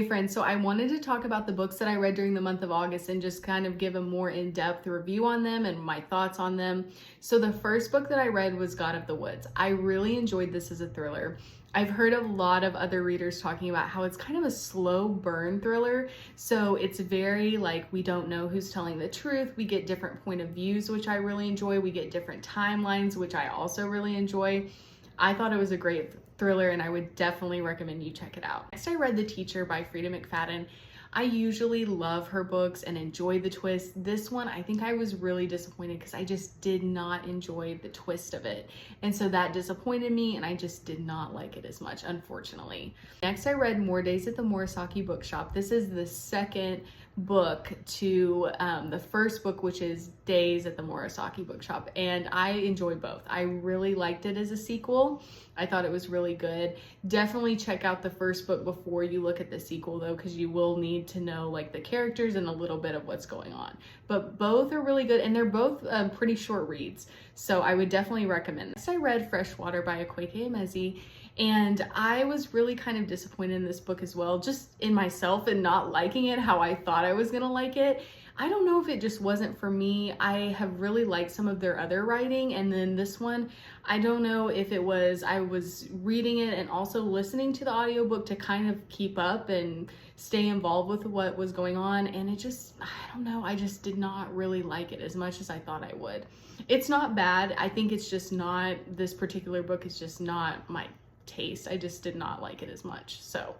Hey friends, so I wanted to talk about the books that I read during the month of August and just kind of give a more in-depth review on them and my thoughts on them. So the first book that I read was God of the Woods. I really enjoyed this as a thriller. I've heard a lot of other readers talking about how it's kind of a slow burn thriller. So it's very like we don't know who's telling the truth. We get different point of views, which I really enjoy. We get different timelines, which I also really enjoy. I thought it was a great thriller and I would definitely recommend you check it out. Next, I read The Teacher by Frida McFadden. I usually love her books and enjoy the twist. This one, I think I was really disappointed because I just did not enjoy the twist of it. And so that disappointed me and I just did not like it as much, unfortunately. Next, I read More Days at the Murasaki Bookshop. This is the second book to the first book, which is Days at the Murasaki Bookshop, and I enjoyed both. I really liked it as a sequel. I thought it was really good. Definitely check out the first book before you look at the sequel though, because you will need to know like the characters and a little bit of what's going on. But both are really good and they're both pretty short reads, so I would definitely recommend this. I read Freshwater by Akwaeke Emezi, and I was really kind of disappointed in this book as well, just in myself and not liking it how I thought I was gonna like it. I don't know if it just wasn't for me. I have really liked some of their other writing, and then this one, I don't know if it was, I was reading it and also listening to the audiobook to kind of keep up and stay involved with what was going on, and it just, I don't know, I just did not really like it as much as I thought I would. It's not bad. I think it's just not, this particular book is just not my taste. I just did not like it as much. So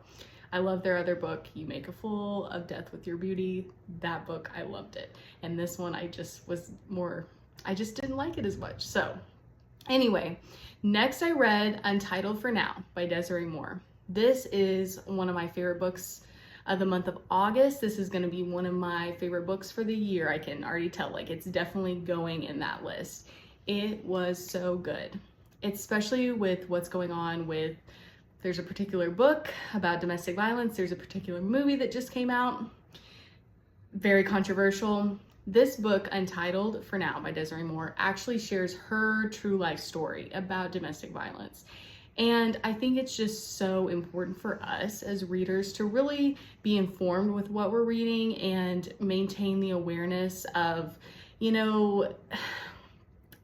I love their other book, You Make a Fool of Death with Your Beauty. That book, I loved it. And this one, I just didn't like it as much. So anyway, next I read Untitled for Now by Desiree Moore. This is one of my favorite books of the month of August. This is gonna be one of my favorite books for the year. I can already tell, like it's definitely going in that list. It was so good, especially with what's going on with, there's a particular book about domestic violence. There's a particular movie that just came out, very controversial. This book, Untitled for Now by Desiree Moore, actually shares her true life story about domestic violence. And I think it's just so important for us as readers to really be informed with what we're reading and maintain the awareness of, you know,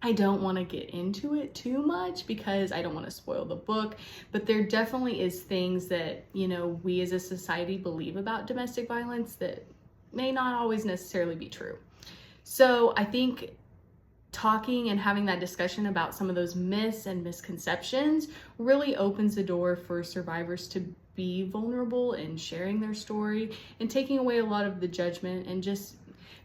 I don't want to get into it too much because I don't want to spoil the book, but there definitely is things that, you know, we as a society believe about domestic violence that may not always necessarily be true. So I think talking and having that discussion about some of those myths and misconceptions really opens the door for survivors to be vulnerable in sharing their story and taking away a lot of the judgment and just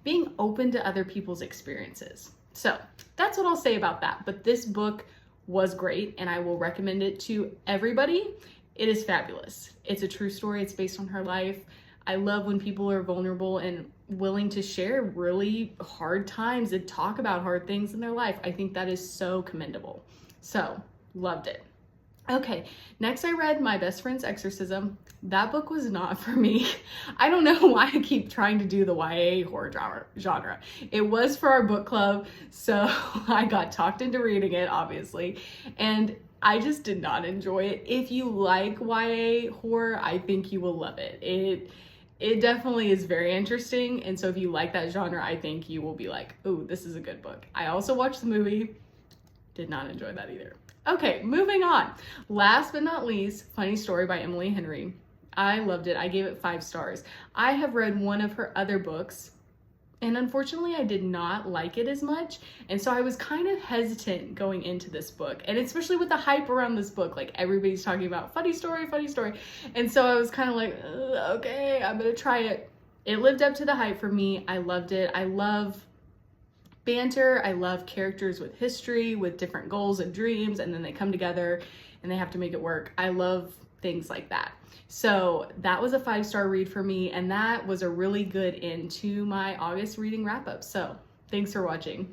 being open to other people's experiences. So that's what I'll say about that. But this book was great and I will recommend it to everybody. It is fabulous. It's a true story. It's based on her life. I love when people are vulnerable and willing to share really hard times and talk about hard things in their life. I think that is so commendable. So Loved it. Okay, next I read My Best Friend's Exorcism. That book was not for me. I don't know why I keep trying to do the YA horror genre. It was for our book club, so I got talked into reading it, obviously, and I just did not enjoy it. If you like YA horror, I think you will love it. It definitely is very interesting, and so if you like that genre, I think you will be like, ooh, this is a good book. I also watched the movie. Did not enjoy that either. Okay, moving on. Last but not least, Funny Story by Emily Henry. I loved it. I gave it 5 stars. I have read one of her other books, and unfortunately I did not like it as much, and so I was kind of hesitant going into this book, and especially with the hype around this book, like everybody's talking about funny story, and so I was kind of like, okay, I'm gonna try it. It lived up to the hype for me. I loved it. I love banter. I love characters with history, with different goals and dreams, and then they come together and they have to make it work. I love things like that. So that was a 5-star read for me, and that was a really good end to my August reading wrap up. So thanks for watching.